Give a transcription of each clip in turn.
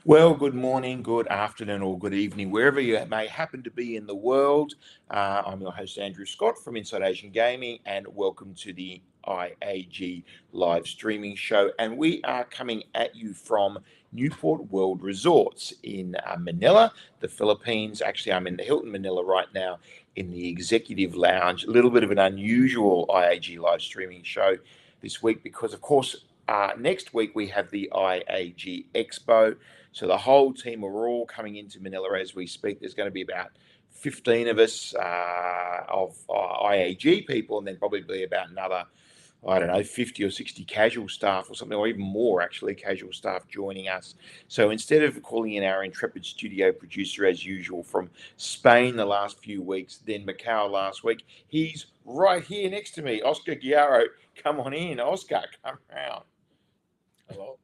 Well, good morning, good afternoon, or good evening, wherever you may happen to be in the world. I'm your host, Andrew Scott from Inside Asian Gaming, and welcome to the IAG Live Streaming Show. And we are coming at you from Newport World Resorts in Manila, the Philippines. Actually, I'm in the Hilton Manila right now in the Executive Lounge. A little bit of an unusual IAG Live Streaming Show this week because, of course, next week we have the IAG EXPO. So the whole team are all coming into Manila as we speak. There's going to be about 15 of us of IAG people, and then probably about another, 50 or 60 casual staff or something, or even more actually, casual staff joining us. So instead of calling in our intrepid studio producer as usual from Spain the last few weeks, then Macau last week, he's right here next to me. Oscar Guiaro, come on in. Oscar, come around. Hello.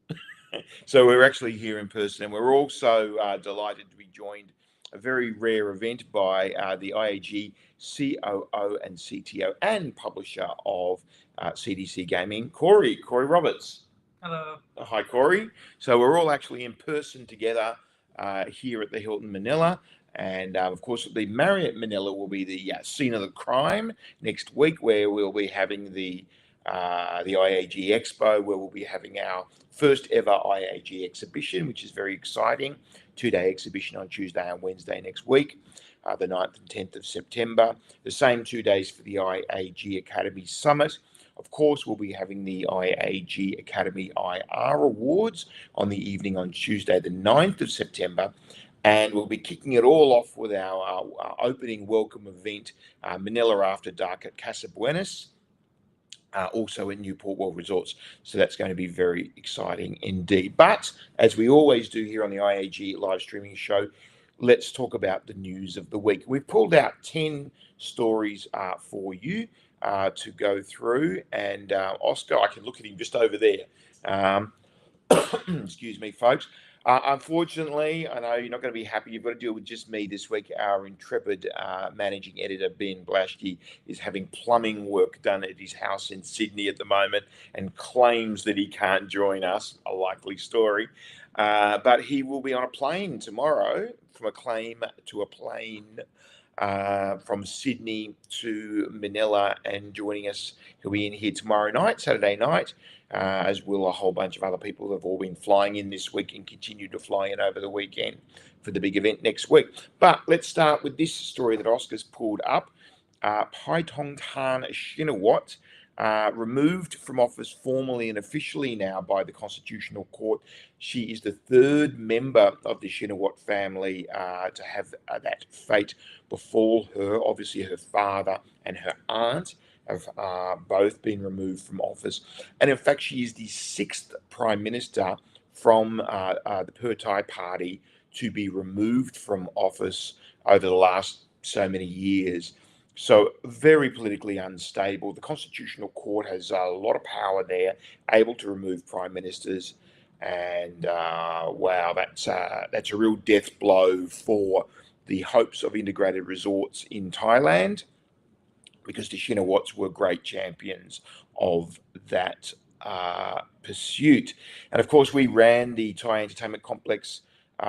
So we're actually here in person, and we're also delighted to be joined a very rare event by the IAG COO and CTO and publisher of CDC Gaming, Corey Roberts. Hello. Hi, Corey. So we're all actually in person together here at the Hilton Manila. And of course, the Marriott Manila will be the scene of the crime next week, where we'll be having the IAG Expo, where we'll be having our first ever IAG exhibition, which is very exciting. 2-day exhibition on Tuesday and Wednesday next week, the 9th and 10th of September. The same 2 days for the IAG Academy Summit. Of course, we'll be having the IAG Academy IR Awards on the evening on Tuesday, the 9th of September. And we'll be kicking it all off with our opening welcome event, Manila After Dark at Casa Buenas. Also in Newport World Resorts. So that's going to be very exciting indeed. But as we always do here on the IAG Live Streaming Show, let's talk about the news of the week. We've pulled out 10 stories for you to go through. And Oscar, I can look at him just over there. Excuse me, folks. Unfortunately, I know you're not going to be happy. You've got to deal with just me this week. Our intrepid managing editor, Ben Blaschke, is having plumbing work done at his house in Sydney at the moment and claims that he can't join us. A likely story. But he will be on a plane tomorrow from a plane from Sydney to Manila and joining us. He'll be in here tomorrow night, Saturday night, as will a whole bunch of other people who have all been flying in this week and continue to fly in over the weekend for the big event next week. But let's start with this story that Oscar's pulled up. Paetongtarn Shinawat, removed from office formally and officially now by the Constitutional Court. She is the third member of the Shinawat family to have that fate befall her. Obviously, her father and her aunt have both been removed from office. And in fact, she is the sixth Prime Minister from the Pertai Party to be removed from office over the last so many years. So very politically unstable. The Constitutional Court has a lot of power there, able to remove prime ministers. And wow, that's a real death blow for the hopes of integrated resorts in Thailand, because the Shinawats were great champions of that pursuit. And of course, we ran the Thai Entertainment Complex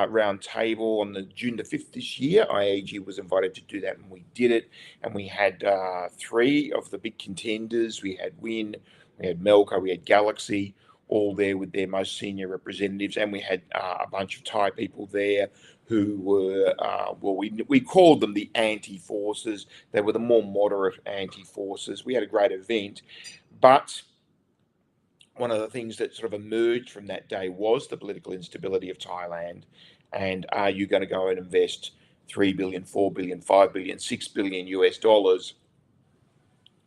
round table on the June the 5th this year. IAG was invited to do that, and we did it. And we had three of the big contenders. We had Wynn, We had Melco, we had Galaxy, all there with their most senior representatives, and we had a bunch of Thai people there who were, we called them the anti-forces. They were the more moderate anti-forces. We had a great event, but one of the things that sort of emerged from that day was the political instability of Thailand. And are you going to go and invest 3 billion, 4 billion, 5 billion, 6 billion US dollars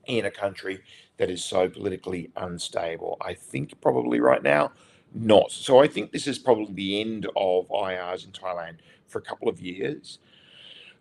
in a country that is so politically unstable? I think probably right now, not. So I think this is probably the end of IRs in Thailand for a couple of years.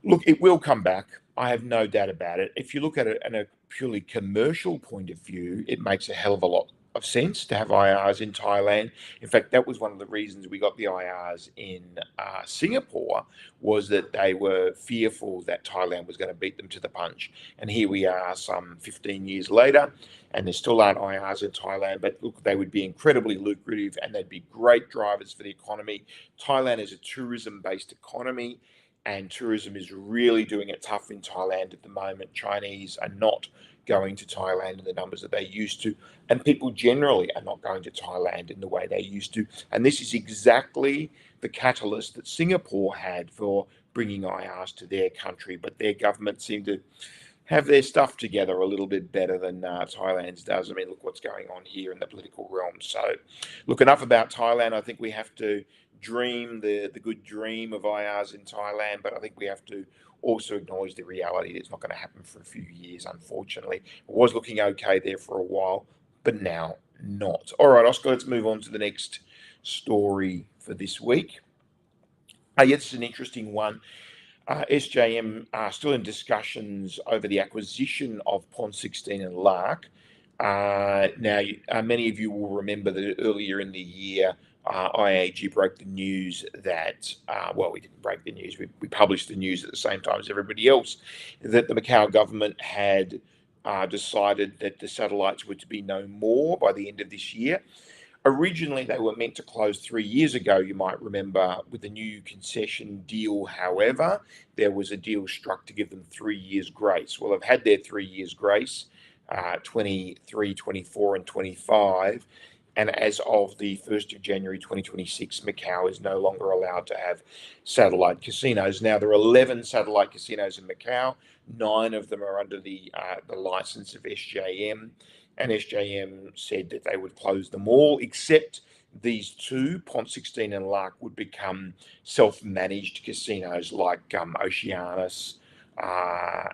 Look, it will come back. I have no doubt about it. If you look at it in a purely commercial point of view, it makes a hell of a lot of sense to have IRs in Thailand. In fact, that was one of the reasons we got the IRs in Singapore, was that they were fearful that Thailand was going to beat them to the punch. And here we are some 15 years later, and there still aren't IRs in Thailand, but look, they would be incredibly lucrative and they'd be great drivers for the economy. Thailand is a tourism-based economy, and tourism is really doing it tough in Thailand at the moment. Chinese are not going to Thailand in the numbers that they used to, and people generally are not going to Thailand in the way they used to. And this is exactly the catalyst that Singapore had for bringing IRs to their country, but their government seemed to have their stuff together a little bit better than Thailand's does. I mean, look what's going on here in the political realm. So, look, enough about Thailand. I think we have to dream the good dream of IRs in Thailand, but I think we have to also acknowledge the reality that it's not going to happen for a few years, unfortunately. It was looking okay there for a while, but now not. All right, Oscar, let's move on to the next story for this week. Yes, it's an interesting one. SJM are still in discussions over the acquisition of Ponte16 and L'Arc. Now, many of you will remember that earlier in the year, IAG broke the news that, we didn't break the news, we published the news at the same time as everybody else, that the Macau government had decided that the satellites were to be no more by the end of this year. Originally, they were meant to close 3 years ago, you might remember, with the new concession deal. However, there was a deal struck to give them 3 years grace. Well, they've had their 3 years grace, 23, 24, and 25. And as of the 1st of January 2026, Macau is no longer allowed to have satellite casinos. Now, there are 11 satellite casinos in Macau. 9 of them are under the license of SJM. And SJM said that they would close them all, except these 2, Ponte16 and L'Arc, would become self-managed casinos like Oceanus,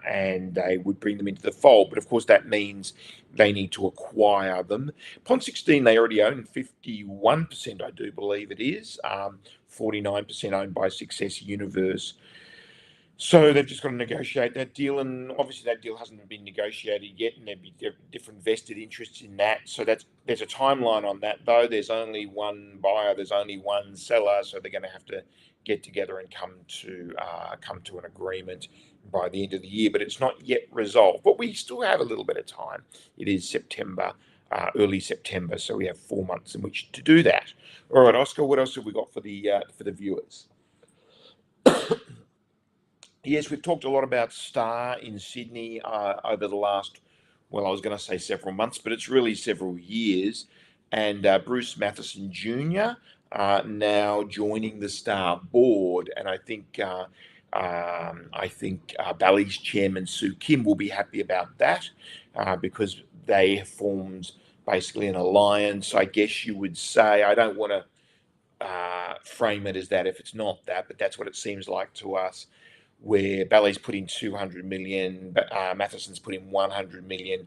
and they would bring them into the fold. But of course, that means they need to acquire them. Ponte16, they already own 51%, I do believe it is, 49% owned by Success Universe. So they've just got to negotiate that deal, and obviously that deal hasn't been negotiated yet, and there'd be different vested interests in that. So there's a timeline on that, though. There's only one buyer, there's only one seller, so they're going to have to get together and come to an agreement by the end of the year. But it's not yet resolved. But we still have a little bit of time. It is September, early September, so we have 4 months in which to do that. All right, Oscar, what else have we got for the viewers? Yes, we've talked a lot about Star in Sydney over the last, I was going to say several months, but it's really several years. And Bruce Mathieson Jr. Now joining the Star board, and I think Bally's chairman Sue Kim will be happy about that because they have formed basically an alliance, I guess you would say. I don't want to frame it as that if it's not that, but that's what it seems like to us, where Bally's put in 200 million, but Mathieson's put in 100 million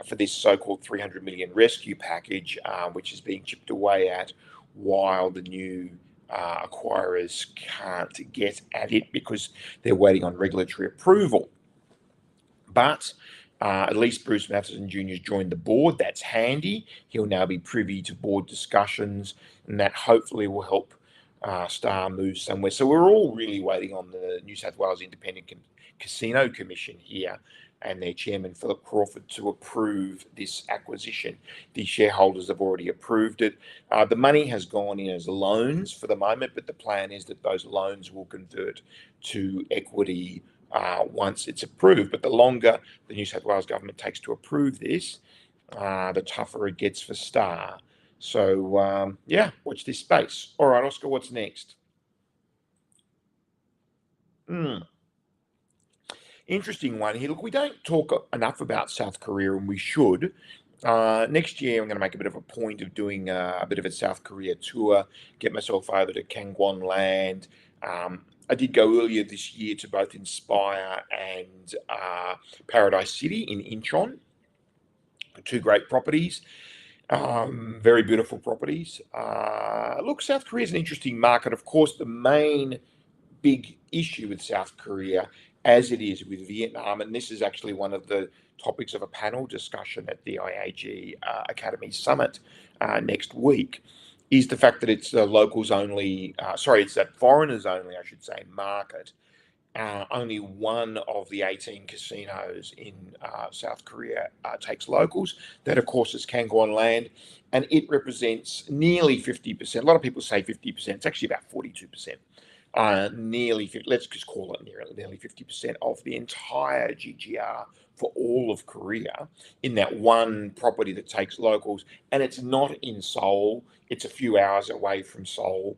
for this so-called 300 million rescue package, which is being chipped away at while the new acquirers can't get at it because they're waiting on regulatory approval. But at least Bruce Mathieson Jr. has joined the board. That's handy. He'll now be privy to board discussions, and that hopefully will help Star move somewhere. So we're all really waiting on the New South Wales Independent Casino Commission here and their chairman, Philip Crawford, to approve this acquisition. The shareholders have already approved it. The money has gone in as loans for the moment, but the plan is that those loans will convert to equity once it's approved. But the longer the New South Wales government takes to approve this, the tougher it gets for Star. So, yeah, watch this space. All right, Oscar, what's next? Interesting one here. Look, we don't talk enough about South Korea, and we should. Next year, I'm going to make a bit of a point of doing a bit of a South Korea tour, get myself over to Kangwon Land. I did go earlier this year to both Inspire and Paradise City in Incheon. Two great properties, very beautiful properties. Look, South Korea is an interesting market. Of course, the main big issue with South Korea, as it is with Vietnam, and this is actually one of the topics of a panel discussion at the IAG Academy Summit next week, is the fact that it's a locals only, it's that foreigners only, I should say, market. Only one of the 18 casinos in South Korea takes locals. That, of course, is Kangwon Land, and it represents nearly 50%. A lot of people say 50%. It's actually about 42%. Nearly 50, let's just call it nearly 50% of the entire GGR for all of Korea in that one property that takes locals, and it's not in Seoul. It's a few hours away from Seoul.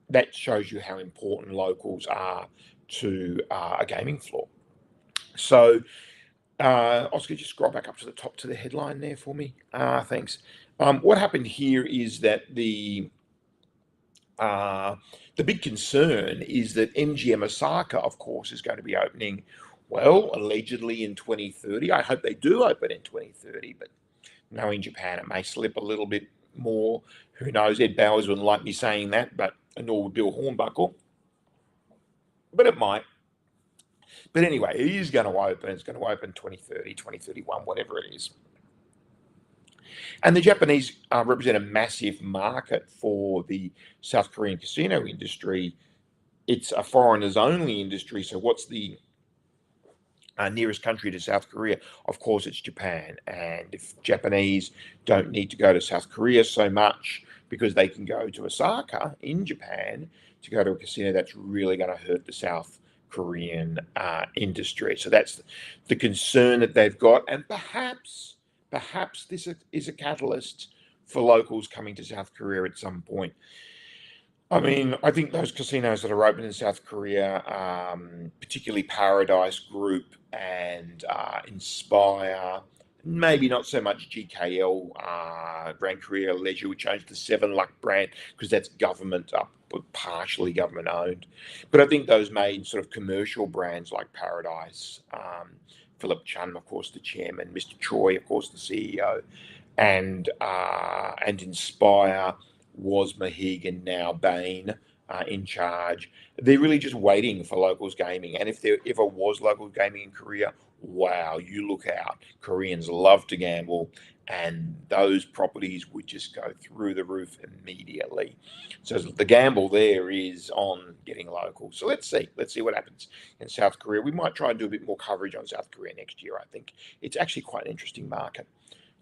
That shows you how important locals are to a gaming floor. So, Oscar, just scroll back up to the top to the headline there for me. Thanks. What happened here is that the big concern is that MGM Osaka, of course, is going to be opening, well, allegedly in 2030. I hope they do open in 2030, but knowing Japan, it may slip a little bit more. Who knows? Ed Bowers wouldn't like me saying that, but nor would Bill Hornbuckle. But it might. But anyway, it is going to open. It's going to open 2030, 2031, whatever it is. And the Japanese represent a massive market for the South Korean casino industry. It's a foreigners only industry. So what's the nearest country to South Korea? Of course, it's Japan. And if Japanese don't need to go to South Korea so much because they can go to Osaka in Japan to go to a casino, that's really going to hurt the South Korean industry. So that's the concern that they've got. And perhaps this is a catalyst for locals coming to South Korea at some point. I mean, I think those casinos that are open in South Korea, particularly Paradise Group and Inspire, maybe not so much GKL, Grand Korea Leisure, which owns the Seven Luck brand, because that's government up, partially government owned. But I think those made sort of commercial brands like Paradise, Philip Chun, of course, the chairman, Mr. Choi, of course, the CEO, and Inspire was Mahegan, now Bain, in charge. They're really just waiting for locals gaming. And if there ever was local gaming in Korea, wow, you look out. Koreans love to gamble, and those properties would just go through the roof immediately. So the gamble there is on getting local. So let's see what happens in South Korea. We might try and do a bit more coverage on South Korea next year. I think it's actually quite an interesting market,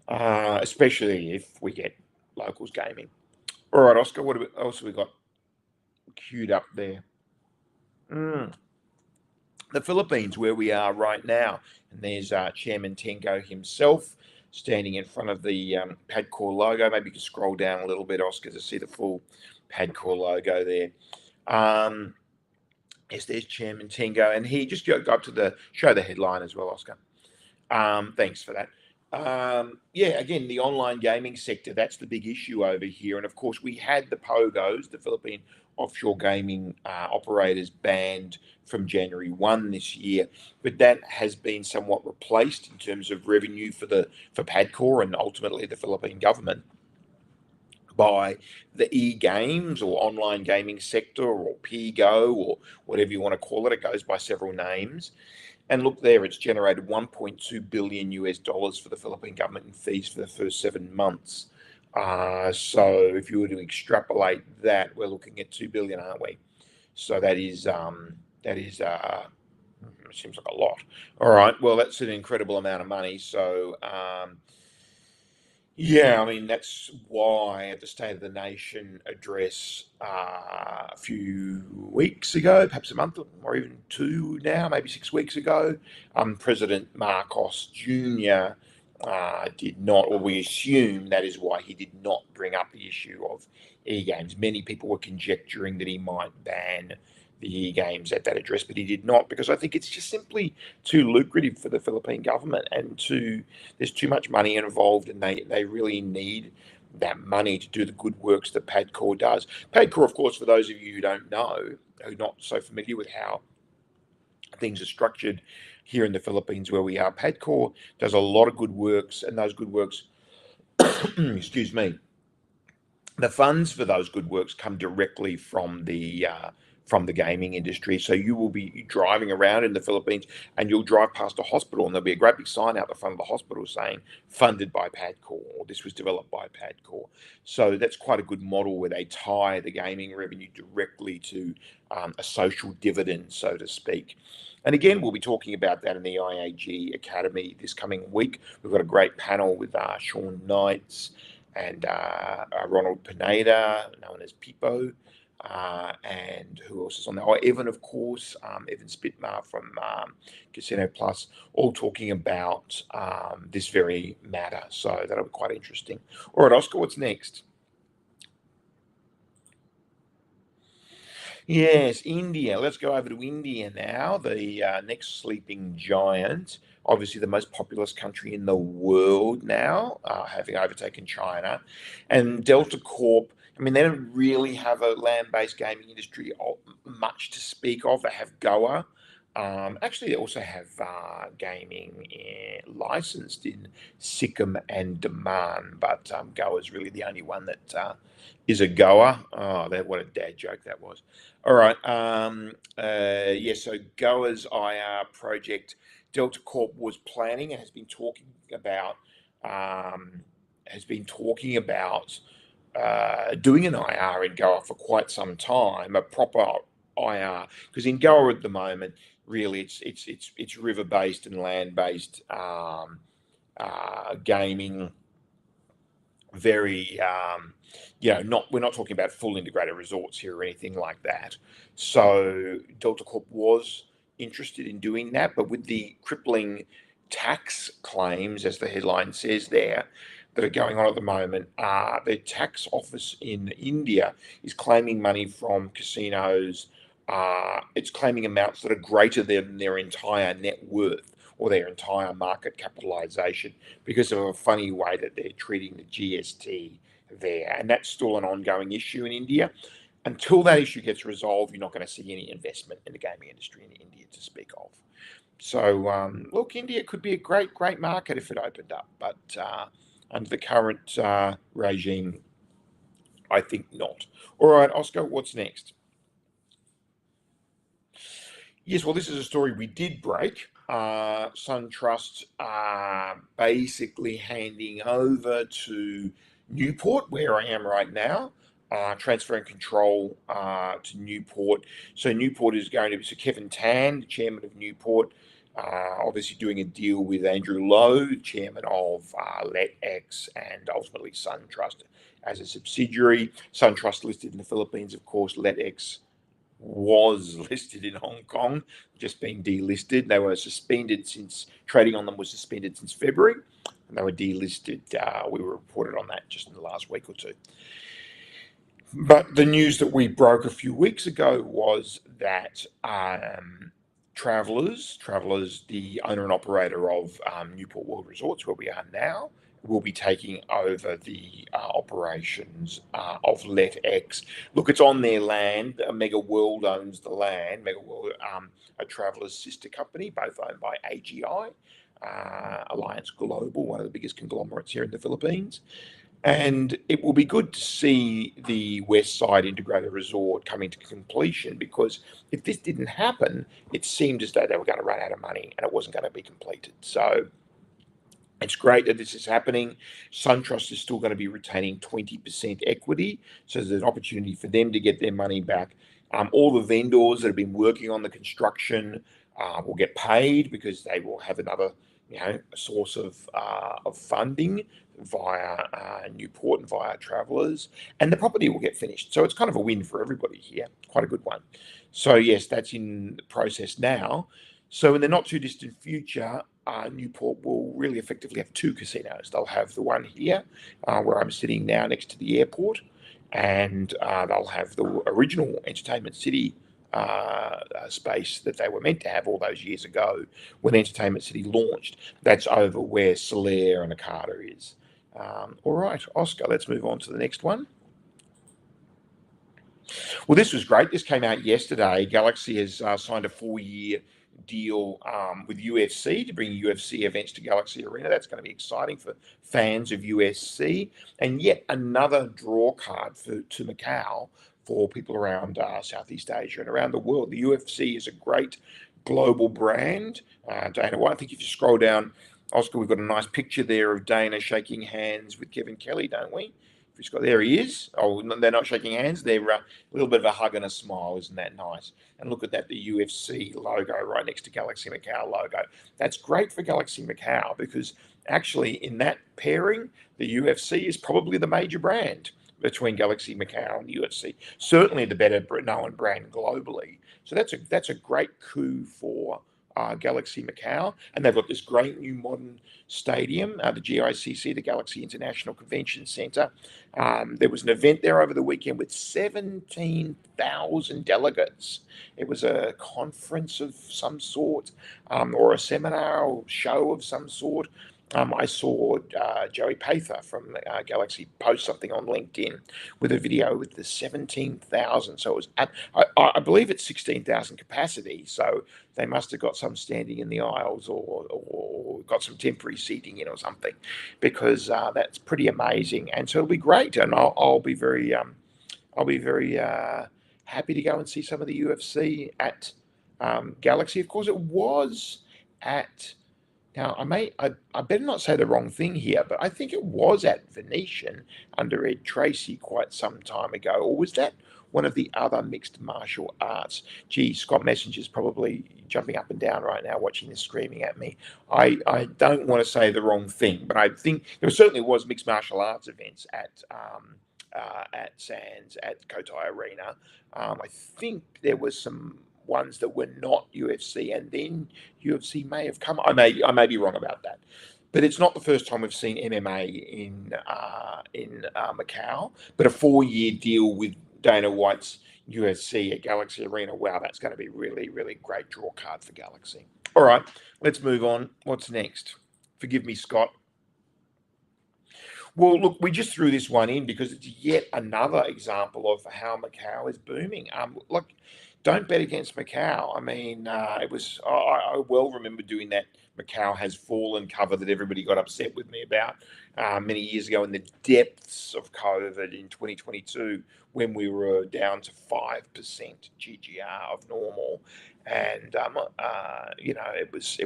especially if we get locals gaming. All right, Oscar, what else have we got queued up there? The Philippines, where we are right now, and there's Chairman Tengo himself standing in front of the Padcore logo. Maybe you can scroll down a little bit, Oscar, to see the full Padcore logo there. Yes, there's Chairman Tengo, and he just go up to show the headline as well, Oscar. Thanks for that. Yeah, again, the online gaming sector, that's the big issue over here. And of course, we had the POGOs, the Philippine offshore gaming operators, banned from January 1 this year, but that has been somewhat replaced in terms of revenue for Padcore and ultimately the Philippine government by the e-games or online gaming sector, or PGO, or whatever you want to call it. It goes by several names. And look there, it's generated $1.2 billion for the Philippine government in fees for the first 7 months. So if you were to extrapolate that, we're looking at $2 billion, aren't we? So that is seems like a lot. All right, well, that's an incredible amount of money. So yeah, I mean, that's why at the State of the Nation address a few weeks ago, perhaps a month or even 2 now, maybe 6 weeks ago, President Marcos Jr. did not, or we assume that is why he did not bring up the issue of e-games. Many people were conjecturing that he might ban the e-games at that address, but he did not, because I think it's just simply too lucrative for the Philippine government, and there's too much money involved, and they really need that money to do the good works that PADCOR does. PADCOR, of course, for those of you who don't know, who are not so familiar with how things are structured here in the Philippines where we are, PADCOR does a lot of good works, and those good works, excuse me, the funds for those good works come directly from the gaming industry. So you will be driving around in the Philippines, and you'll drive past a hospital, and there'll be a great big sign out the front of the hospital saying "Funded by PADCOR" or "This was developed by PADCOR." So that's quite a good model where they tie the gaming revenue directly to a social dividend, so to speak. And again, we'll be talking about that in the IAG Academy this coming week. We've got a great panel with Sean Knights and Ronald Pineda, known as Pipo, and who else is on there? Oh, Evan, of course, Evan Spitmar from Casino Plus, all talking about this very matter. So that'll be quite interesting. All right, Oscar, what's next? Yes, India. Let's go over to India now, the next sleeping giant. Obviously, the most populous country in the world now, having overtaken China. And Delta Corp, I mean, they don't really have a land-based gaming industry much to speak of. They have Goa. Actually, they also have gaming licensed in Sikkim and Daman, but Goa is really the only one that is a Goa. Oh, what a dad joke that was. All right. So Goa's IR project, Delta Corp was planning and has been talking about doing an IR in Goa for quite some time, a proper IR, because in Goa at the moment, really, it's river based and land based gaming. Very, we're not talking about full integrated resorts here or anything like that. So Delta Corp was interested in doing that, but with the crippling tax claims, as the headline says there, that are going on at the moment, the tax office in India is claiming money from casinos. It's claiming amounts that are greater than their entire net worth or their entire market capitalization because of a funny way that they're treating the GST there. And that's still an ongoing issue in India. Until that issue gets resolved, you're not going to see any investment in the gaming industry in India to speak of. So, look, India could be a great, great market if it opened up. But under the current regime, I think not. All right, Oscar, what's next? Yes, well, this is a story we did break. Suntrust basically handing over to Newport, where I am right now, transferring control to Newport. So Newport is going to be, so Kevin Tan, the chairman of Newport, obviously doing a deal with Andrew Lowe, chairman of LETX, and ultimately Suntrust as a subsidiary. Suntrust listed in the Philippines, of course. LETX was listed in Hong Kong, just been delisted. They were suspended since trading on them was suspended since February, and they were delisted. We were reported on that just in the last week or two. But the news that we broke a few weeks ago was that Travelers, the owner and operator of Newport World Resorts, where we are now, will be taking over the operations of LETX. Look, it's on their land. Mega World owns the land. Mega World, a Travelers sister company, both owned by AGI, Alliance Global, one of the biggest conglomerates here in the Philippines. And it will be good to see the West Side Integrated Resort coming to completion, because if this didn't happen, it seemed as though they were going to run out of money and it wasn't going to be completed. So it's great that this is happening. Suntrust is still going to be retaining 20% equity, so there's an opportunity for them to get their money back. All the vendors that have been working on the construction will get paid, because they will have another, source of funding via Newport and via Travelers, and the property will get finished. So it's kind of a win for everybody here. Quite a good one. So yes, that's in the process now. So in the not too distant future, Newport will really effectively have two casinos. They'll have the one here, where I'm sitting now next to the airport, and they'll have the original Entertainment City space that they were meant to have all those years ago when Entertainment City launched. That's over where Solaire and Okada is. All right, Oscar, let's move on to the next one. Well, this was great. This came out yesterday. Galaxy has signed a 4-year deal with UFC to bring UFC events to Galaxy Arena. That's going to be exciting for fans of UFC. And yet another draw card to Macau for people around Southeast Asia and around the world. The UFC is a great global brand. Dana White, I think if you scroll down, Oscar, we've got a nice picture there of Dana shaking hands with Kevin Kelly, don't we? There he is. Oh, they're not shaking hands. They're a little bit of a hug and a smile. Isn't that nice? And look at that, the UFC logo right next to Galaxy Macau logo. That's great for Galaxy Macau because actually in that pairing, the UFC is probably the major brand between Galaxy Macau and the UFC. Certainly the better known brand globally. So that's a great coup for Galaxy Macau, and they've got this great new modern stadium, the GICC, the Galaxy International Convention Centre. There was an event there over the weekend with 17,000 delegates. It was a conference of some sort, or a seminar or show of some sort. I saw Joey Pather from Galaxy post something on LinkedIn with a video with the 17,000. So it was I believe it's 16,000 capacity. So they must have got some standing in the aisles or got some temporary seating in or something, because that's pretty amazing. And so it'll be great. And I'll be very happy to go and see some of the UFC at Galaxy. Of course, it was at. Now, I better not say the wrong thing here, but I think it was at Venetian under Ed Tracy quite some time ago. Or was that one of the other mixed martial arts? Gee, Scott Messenger's probably jumping up and down right now watching this, screaming at me. I don't want to say the wrong thing, but I think there certainly was mixed martial arts events at Sands, at Cotai Arena. I think there was some ones that were not UFC, and then UFC may have come. I may be wrong about that, but it's not the first time we've seen MMA in Macau. But a 4-year deal with Dana White's UFC at Galaxy Arena. Wow, that's going to be really, really great draw card for Galaxy. All right, let's move on. What's next? Forgive me, Scott. Well, look, we just threw this one in because it's yet another example of how Macau is booming. Look, don't bet against Macau. I mean, it was I well remember doing that Macau has fallen cover that everybody got upset with me about many years ago in the depths of COVID in 2022 when we were down to 5% GGR of normal, and it was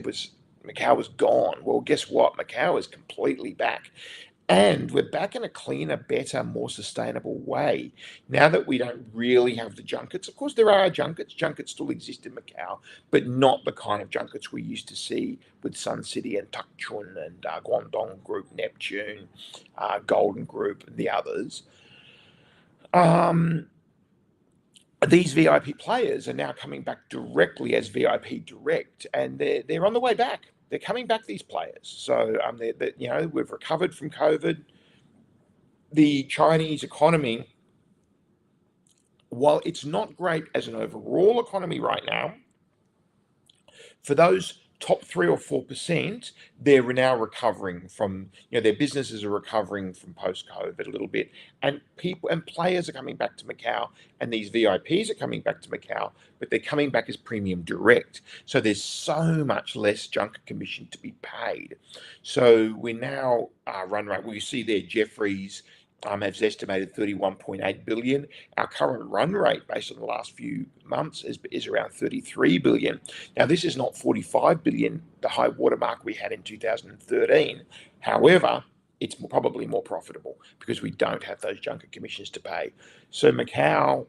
Macau was gone. Well, guess what? Macau is completely back. And we're back in a cleaner, better, more sustainable way. Now that we don't really have the junkets, of course, there are junkets. Junkets still exist in Macau, but not the kind of junkets we used to see with Sun City and Tukchun and Guangdong Group, Neptune, Golden Group, and the others. These VIP players are now coming back directly as VIP Direct, and they're on the way back. They're coming back, these players. So we've recovered from COVID. The Chinese economy, while it's not great as an overall economy right now, for those top 3 or 4%, they're now recovering from, their businesses are recovering from post-COVID a little bit, and people and players are coming back to Macau, and these VIPs are coming back to Macau, but they're coming back as premium direct. So there's so much less junket commission to be paid. So we're now run rate. Well, you see there, Jeffries has estimated 31.8 billion. Our current run rate, based on the last few months, is around 33 billion. Now, this is not 45 billion, the high watermark we had in 2013. However, it's probably more profitable because we don't have those junket commissions to pay. So Macau,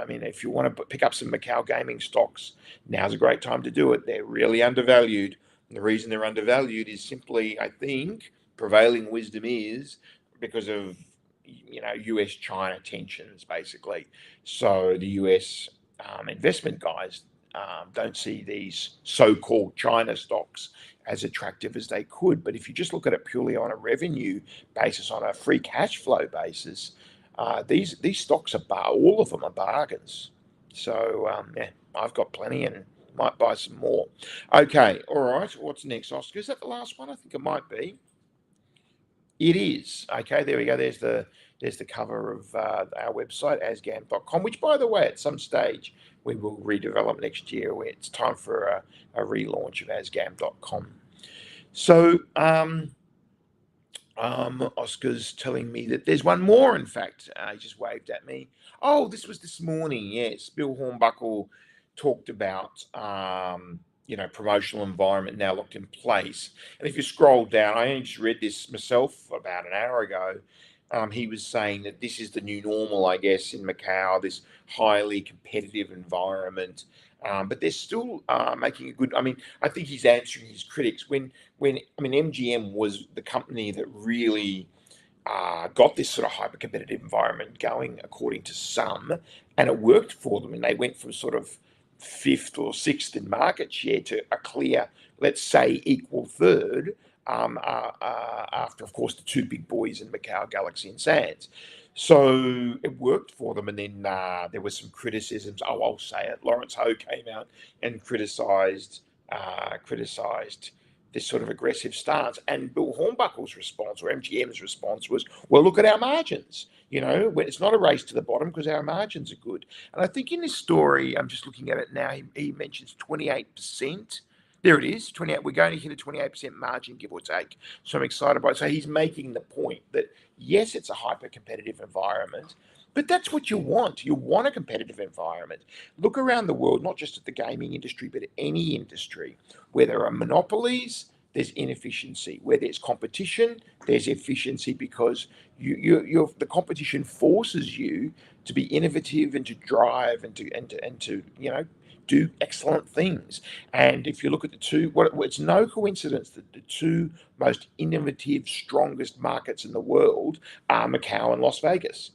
if you want to pick up some Macau gaming stocks, now's a great time to do it. They're really undervalued. And the reason they're undervalued is simply, I think, prevailing wisdom is because of US-China tensions, basically. So the US investment guys don't see these so-called China stocks as attractive as they could. But if you just look at it purely on a revenue basis, on a free cash flow basis, these stocks all of them are bargains. So yeah, I've got plenty and might buy some more. Okay, all right. What's next, Oscar? Is that the last one? I think it might be. It is. Okay, there we go. There's the cover of our website, asgam.com, which, by the way, at some stage we will redevelop next year. Where it's time for a relaunch of asgam.com. So Oscar's telling me that there's one more. In fact, he just waved at me. Oh, this was this morning. Yes, Bill Hornbuckle talked about promotional environment now locked in place. And if you scroll down, I only just read this myself about an hour ago. He was saying that this is the new normal, I guess, in Macau, this highly competitive environment. But they're still making a good. I mean, I think he's answering his critics. MGM was the company that really got this sort of hyper competitive environment going, according to some, and it worked for them. And they went from sort of 5th or 6th in market share to a clear, let's say, equal 3rd. After, of course, the two big boys in Macau, Galaxy and Sands. So it worked for them. And then there was some criticisms. Oh, I'll say it. Lawrence Ho came out and criticized this sort of aggressive stance. And Bill Hornbuckle's response, or MGM's response, was, well, look at our margins. It's not a race to the bottom because our margins are good. And I think in this story, I'm just looking at it now, he mentions 28%. There it is, 28. We're going to hit a 28% margin, give or take. So I'm excited by it. So he's making the point that, yes, it's a hyper-competitive environment, but that's what you want. You want a competitive environment. Look around the world, not just at the gaming industry, but at any industry. Where there are monopolies, there's inefficiency. Where there's competition, there's efficiency, because the competition forces you to be innovative and to drive and to do excellent things. And if you look at the two, it's no coincidence that the two most innovative, strongest markets in the world are Macau and Las Vegas.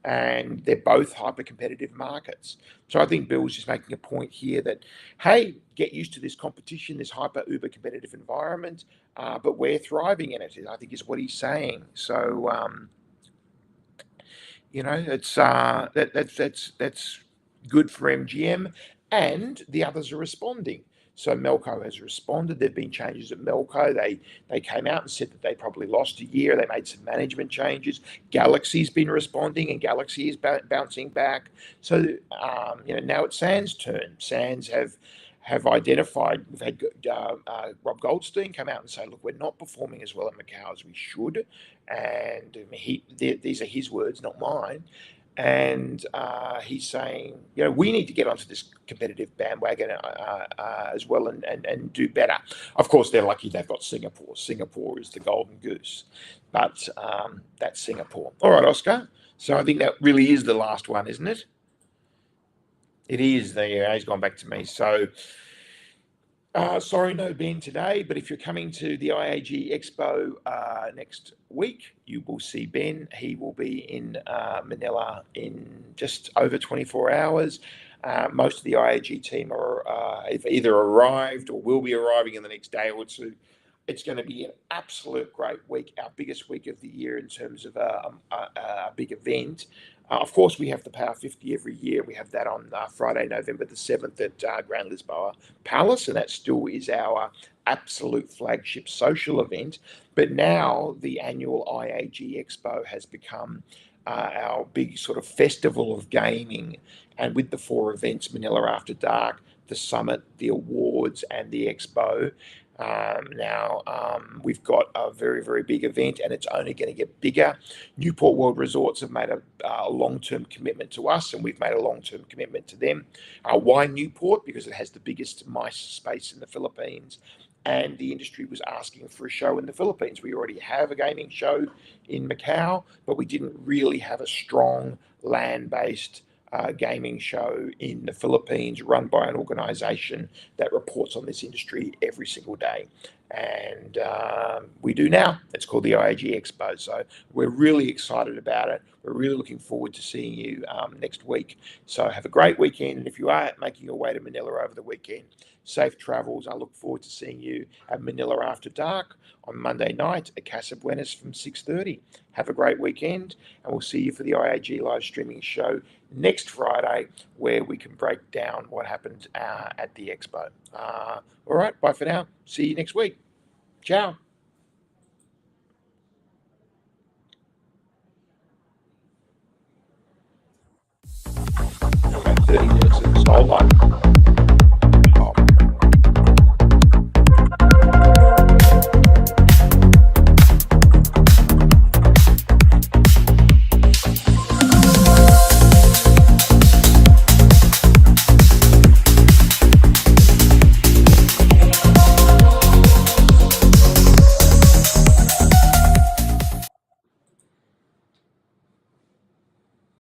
And they're both hyper-competitive markets. So I think Bill's just making a point here that, hey, get used to this competition, this hyper-uber competitive environment, but we're thriving in it, I think is what he's saying. So, it's that's good for MGM, and the others are responding. So Melco has responded. There have been changes at Melco. They came out and said that they probably lost a year. They made some management changes. Galaxy's been responding, and Galaxy is bouncing back. So now it's Sands' turn. Sands have identified. We've had Rob Goldstein come out and say, look, we're not performing as well in Macau as we should, and these are his words, not mine. And he's saying, we need to get onto this competitive bandwagon as well and do better. Of course, they're lucky they've got Singapore. Singapore is the golden goose. But that's Singapore. All right, Oscar. So I think that really is the last one, isn't it? It is. He's gone back to me. So sorry, no Ben today, but if you're coming to the IAG Expo next week, you will see Ben. He will be in Manila in just over 24 hours. Most of the IAG team have either arrived or will be arriving in the next day or two. It's going to be an absolute great week, our biggest week of the year in terms of a big event. Of course, we have the Power 50 every year. We have that on Friday, November the 7th at Grand Lisboa Palace, and that still is our absolute flagship social event. But now the annual IAG Expo has become our big sort of festival of gaming. And with the 4 events, Manila After Dark, the Summit, the Awards, and the Expo, we've got a very, very big event, and it's only going to get bigger. Newport World Resorts have made a long-term commitment to us, and we've made a long-term commitment to them. Why Newport? Because it has the biggest MICE space in the Philippines, and the industry was asking for a show in the Philippines. We already have a gaming show in Macau, but we didn't really have a strong land-based gaming show in the Philippines run by an organization that reports on this industry every single day. and we do now. It's called the IAG EXPO. So we're really excited about it. We're really looking forward to seeing you next week. So have a great weekend. And if you are making your way to Manila over the weekend, safe travels. I look forward to seeing you at Manila After Dark on Monday night at Casa Buenas from 6:30. Have a great weekend, and we'll see you for the IAG live streaming show next Friday, where we can break down what happened at the expo. All right, bye for now. See you next week. Ciao.